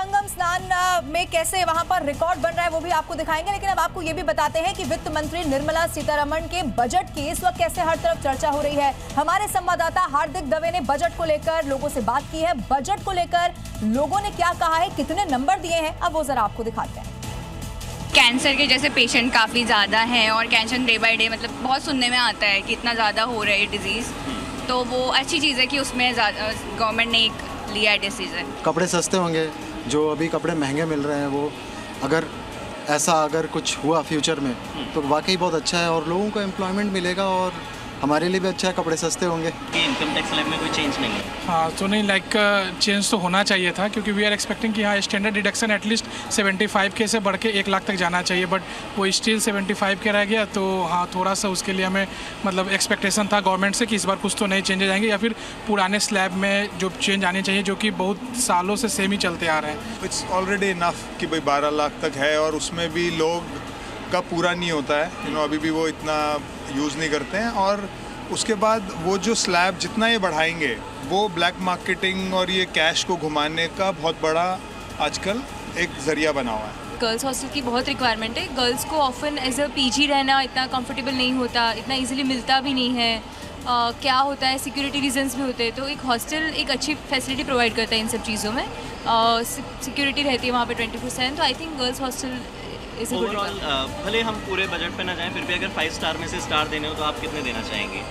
संगम स्नान में कैसे वहां पर रिकॉर्ड बन रहा है वो भी आपको दिखाएंगे, लेकिन अब आपको ये भी बताते हैं कि वित्त मंत्री निर्मला सीतारमण के बजट की इस वक्त कैसे हर तरफ चर्चा हो रही है। हमारे संवाददाता हार्दिक दवे ने बजट को लेकर लोगों से बात की है। बजट को लेकर लोगों ने क्या कहा है, कितने नंबर दिए हैं, अब वो जरा आपको दिखाते हैं। कैंसर के जैसे पेशेंट काफ़ी ज़्यादा हैं और कैंसर डे बाय डे मतलब बहुत सुनने में आता है कि इतना ज़्यादा हो रहा है डिजीज़, तो वो अच्छी चीज़ है कि उसमें गवर्नमेंट ने एक लिया है डिसीजन। कपड़े सस्ते होंगे, जो अभी कपड़े महंगे मिल रहे हैं वो अगर कुछ हुआ फ्यूचर में तो वाकई बहुत अच्छा है और लोगों को एम्प्लॉयमेंट मिलेगा और हमारे लिए भी अच्छा है, कपड़े सस्ते होंगे। इनकम टैक्स स्लैब में कोई चेंज नहीं है। हाँ तो नहीं चेंज तो होना चाहिए था, क्योंकि वी आर एक्सपेक्टिंग कि हाँ स्टैंडर्ड डिडक्शन एटलीस्ट 75K से बढ़ के 1 लाख तक जाना चाहिए, बट वो स्टिल 75K रह गया। तो हाँ थोड़ा सा उसके लिए हमें मतलब एक्सपेक्टेशन था गवर्नमेंट से कि इस बार कुछ तो नए चेंजेस आएंगे या फिर पुराने स्लैब में जो चेंज आने चाहिए जो कि बहुत सालों से सेम ही चलते आ रहे हैं। इट्स ऑलरेडी इनफ कि भाई 12 लाख तक है और उसमें भी लोग का पूरा नहीं होता है, अभी भी वो इतना यूज़ नहीं करते हैं। और उसके बाद वो जो स्लैब जितना ये बढ़ाएंगे वो ब्लैक मार्केटिंग और ये कैश को घुमाने का बहुत बड़ा आजकल एक जरिया बना हुआ है। गर्ल्स हॉस्टल की बहुत रिक्वायरमेंट है। गर्ल्स को ऑफन एज अ पीजी रहना इतना कंफर्टेबल नहीं होता, इतना इजीली मिलता भी नहीं है। क्या होता है, सिक्योरिटी रीजंस भी होते हैं, तो एक हॉस्टल एक अच्छी फैसिलिटी प्रोवाइड करता है इन सब चीज़ों में। सिक्योरिटी रहती है वहाँ पे 24/7, तो I think girls hostel is overall भले हम पूरे बजट पे ना जाएं, फिर भी अगर 5 स्टार में से स्टार देने हो तो आप कितने देना चाहेंगे?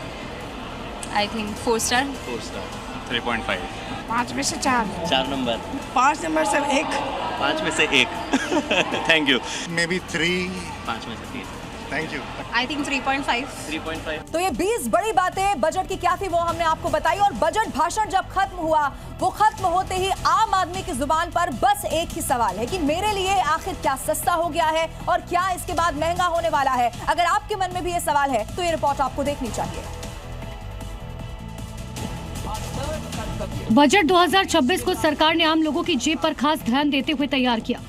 I think 4 star. 4 स्टार। 3.5। 5 में से 4। 4 नंबर। 5 नंबर से 1। 5 में से 1। Thank you. May be 3। 5 में से 3। Thank you. I think 3.5। 3.5। तो ये 20 बड़ी बातें बजट की क्या थी वो हमने आपको बताई, और बजट भाषण जब खत्म हुआ वो खत्म होते ही आम आदमी की जुबान पर बस एक ही सवाल है कि मेरे लिए आखिर क्या सस्ता हो गया है और क्या इसके बाद महंगा होने वाला है। अगर आपके मन में भी ये सवाल है तो ये रिपोर्ट आपको देखनी चाहिए। बजट 2026 को सरकार ने आम लोगों की जेब पर खास ध्यान देते हुए तैयार किया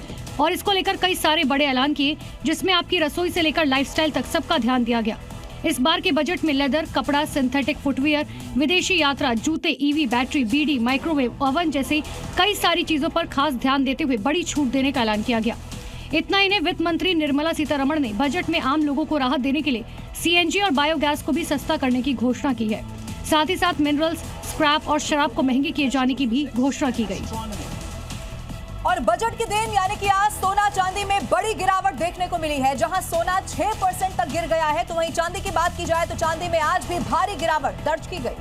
और इसको लेकर कई सारे बड़े ऐलान किए, जिसमें आपकी रसोई से लेकर लाइफस्टाइल तक सबका ध्यान दिया गया। इस बार के बजट में लेदर, कपड़ा, सिंथेटिक फुटवियर, विदेशी यात्रा, जूते, EV, battery, beedi, microwave, oven जैसे कई सारी चीजों पर खास ध्यान देते हुए बड़ी छूट देने का ऐलान किया गया। इतना ही नहीं, वित्त मंत्री निर्मला सीतारमण ने बजट में आम लोगों को राहत देने के लिए CNG और बायोगैस को भी सस्ता करने की घोषणा की है। साथ ही साथ मिनरल्स, स्क्रैप और शराब को महंगी किए जाने की भी घोषणा की गई। और बजट के दिन यानी कि आज सोना चांदी में बड़ी गिरावट देखने को मिली है। जहां सोना 6% तक गिर गया है तो वहीं चांदी की बात की जाए तो चांदी में आज भी भारी गिरावट दर्ज की गई।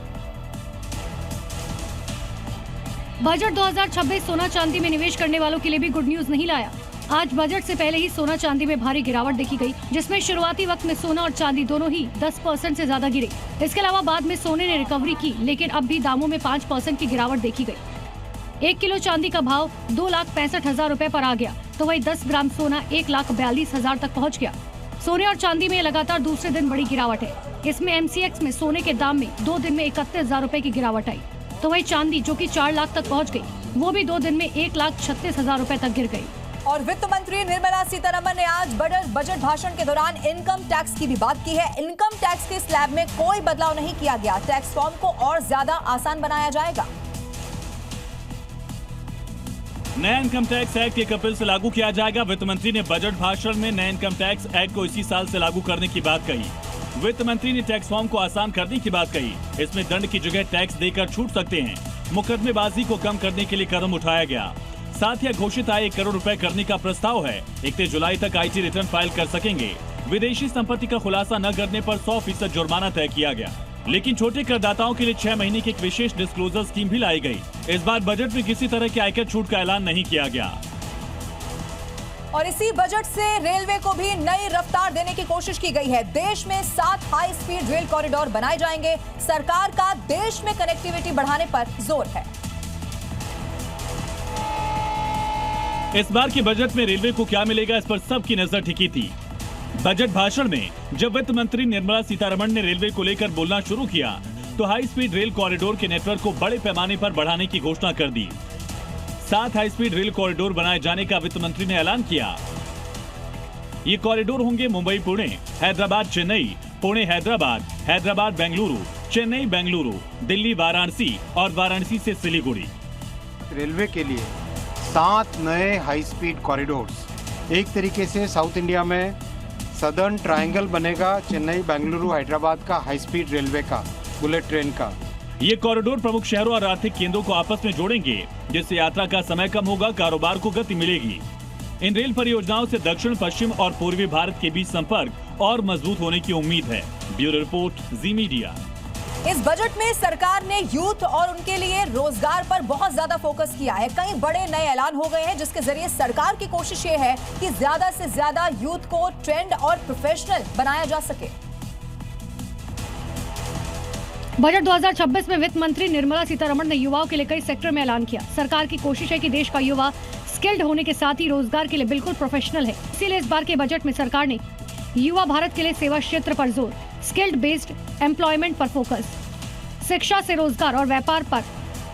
बजट 2026 सोना चांदी में निवेश करने वालों के लिए भी गुड न्यूज नहीं लाया। आज बजट से पहले ही सोना चांदी में भारी गिरावट देखी गई, जिसमें शुरुआती वक्त में सोना और चांदी दोनों ही 10% से ज्यादा गिरे। इसके अलावा बाद में सोने ने रिकवरी की, लेकिन अब भी दामों में 5% की गिरावट देखी गई। 1 किलो चांदी का भाव 2,65,000 रुपए पर आ गया, तो वही 10 ग्राम सोना 1,42,000 तक पहुंच गया। सोने और चांदी में लगातार दूसरे दिन बड़ी गिरावट है। इसमें MCX में सोने के दाम में 2 दिन में 31,000 रुपए की गिरावट आई, तो वही चांदी जो कि 4 लाख तक पहुँच गयी, वो भी 2 दिन में 1,36,000 रुपए तक गिर गयी। और वित्त मंत्री निर्मला सीतारमण ने आज बजट भाषण के दौरान इनकम टैक्स की भी बात की है। इनकम टैक्स के स्लैब में कोई बदलाव नहीं किया गया, टैक्स फॉर्म को और ज्यादा आसान बनाया जाएगा। नया इनकम टैक्स एक्ट 1 अप्रैल से लागू किया जाएगा। वित्त मंत्री ने बजट भाषण में नए इनकम टैक्स एक्ट को इसी साल से लागू करने की बात कही। वित्त मंत्री ने टैक्स फॉर्म को आसान करने की बात कही। इसमें दंड की जगह टैक्स देकर छूट सकते हैं। मुकदमेबाजी को कम करने के लिए कदम उठाया गया। साथ ही घोषित आय 1 करोड़ रुपए करने का प्रस्ताव है। 31 जुलाई तक IT रिटर्न फाइल कर सकेंगे। विदेशी संपत्ति का खुलासा न करने पर 100% जुर्माना तय किया गया। लेकिन छोटे करदाताओं के लिए 6 महीने की एक विशेष डिस्क्लोजर स्कीम भी लाई गई। इस बार बजट में किसी तरह की आयकर छूट का ऐलान नहीं किया गया। और इसी बजट से रेलवे को भी नई रफ्तार देने की कोशिश की गई है। देश में 7 हाई स्पीड रेल कॉरिडोर बनाए जाएंगे। सरकार का देश में कनेक्टिविटी बढ़ाने पर जोर है। इस बार के बजट में रेलवे को क्या मिलेगा, इस पर सबकी नजर टिकी थी। बजट भाषण में जब वित्त मंत्री निर्मला सीतारमण ने रेलवे को लेकर बोलना शुरू किया तो हाई स्पीड रेल कॉरिडोर के नेटवर्क को बड़े पैमाने पर बढ़ाने की घोषणा कर दी। 7 हाई स्पीड रेल कॉरिडोर बनाए जाने का वित्त मंत्री ने ऐलान किया। ये कॉरिडोर होंगे मुंबई पुणे, हैदराबाद चेन्नई, पुणे हैदराबाद, हैदराबाद बेंगलुरु, चेन्नई बेंगलुरु, दिल्ली वाराणसी और वाराणसी से सिलीगुड़ी। रेलवे के लिए 7 नए हाई स्पीड कॉरिडोर्स। एक तरीके से साउथ इंडिया में सदर्न ट्रायंगल बनेगा, चेन्नई, बेंगलुरु, हैदराबाद का हाई स्पीड रेलवे का, बुलेट ट्रेन का। ये कॉरिडोर प्रमुख शहरों और आर्थिक केंद्रों को आपस में जोड़ेंगे, जिससे यात्रा का समय कम होगा, कारोबार को गति मिलेगी। इन रेल परियोजनाओं से दक्षिण, पश्चिम और पूर्वी भारत के बीच संपर्क और मजबूत होने की उम्मीद है। ब्यूरो रिपोर्ट, जी मीडिया। इस बजट में सरकार ने यूथ और उनके लिए रोजगार पर बहुत ज्यादा फोकस किया है। कई बड़े नए ऐलान हो गए हैं, जिसके जरिए सरकार की कोशिश ये है कि ज्यादा से ज्यादा यूथ को ट्रेंड और प्रोफेशनल बनाया जा सके। बजट 2026 में वित्त मंत्री निर्मला सीतारमण ने युवाओं के लिए कई सेक्टर में ऐलान किया। सरकार की कोशिश है कि देश का युवा स्किल्ड होने के साथ ही रोजगार के लिए बिल्कुल प्रोफेशनल है। इसीलिए इस बार के बजट में सरकार ने युवा भारत के लिए सेवा क्षेत्र पर जोर, स्किल्ड बेस्ड एम्प्लॉयमेंट पर फोकस, शिक्षा से रोजगार और व्यापार पर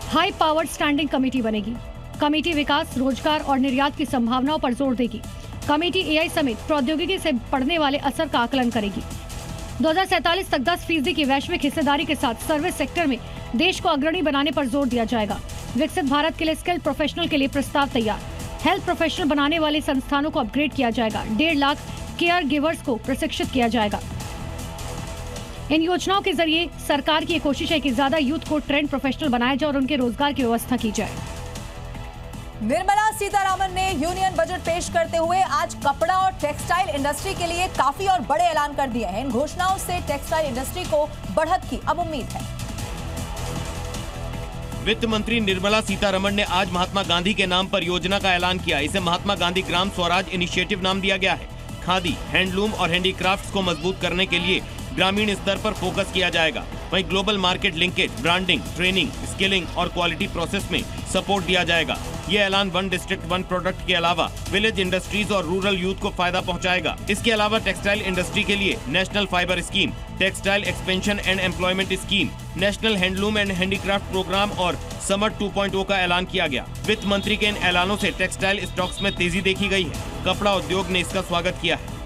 हाई पावर्ड स्टैंडिंग कमेटी बनेगी। कमेटी विकास, रोजगार और निर्यात की संभावनाओं पर जोर देगी। कमेटी एआई समेत प्रौद्योगिकी से पड़ने वाले असर का आकलन करेगी। 2047 तक 10% की वैश्विक हिस्सेदारी के साथ सर्विस सेक्टर में देश को अग्रणी बनाने पर जोर दिया जाएगा। विकसित भारत के लिए स्किल्ड प्रोफेशनल के लिए प्रस्ताव तैयार। हेल्थ प्रोफेशनल बनाने वाले संस्थानों को अपग्रेड किया जाएगा। 1.5 लाख केयर गिवर्स को प्रशिक्षित किया जाएगा। इन योजनाओं के जरिए सरकार की कोशिश है कि ज्यादा यूथ को ट्रेंड प्रोफेशनल बनाया जाए और उनके रोजगार की व्यवस्था की जाए। निर्मला सीतारमण ने यूनियन बजट पेश करते हुए आज कपड़ा और टेक्सटाइल इंडस्ट्री के लिए काफी और बड़े ऐलान कर दिए हैं। इन घोषणाओं से टेक्सटाइल इंडस्ट्री को बढ़त की अब उम्मीद है। वित्त मंत्री निर्मला सीतारमण ने आज महात्मा गांधी के नाम पर योजना का ऐलान किया। इसे महात्मा गांधी ग्राम स्वराज इनिशिएटिव नाम दिया गया है। खादी, हैंडलूम और हैंडीक्राफ्ट्स को मजबूत करने के लिए ग्रामीण स्तर पर फोकस किया जाएगा। वहीं global market linkage, branding, training, skilling और क्वालिटी प्रोसेस में सपोर्ट दिया जाएगा। ये ऐलान 1 डिस्ट्रिक्ट 1 प्रोडक्ट के अलावा विलेज इंडस्ट्रीज और रूरल यूथ को फायदा पहुंचाएगा। इसके अलावा टेक्सटाइल इंडस्ट्री के लिए national fibre scheme, textile expansion and employment scheme, national handloom and handicraft programme और समर 2.0 का ऐलान किया गया। वित्त मंत्री के इन ऐलानों से टेक्सटाइल स्टॉक्स में तेजी देखी गई है। कपड़ा उद्योग ने इसका स्वागत किया है।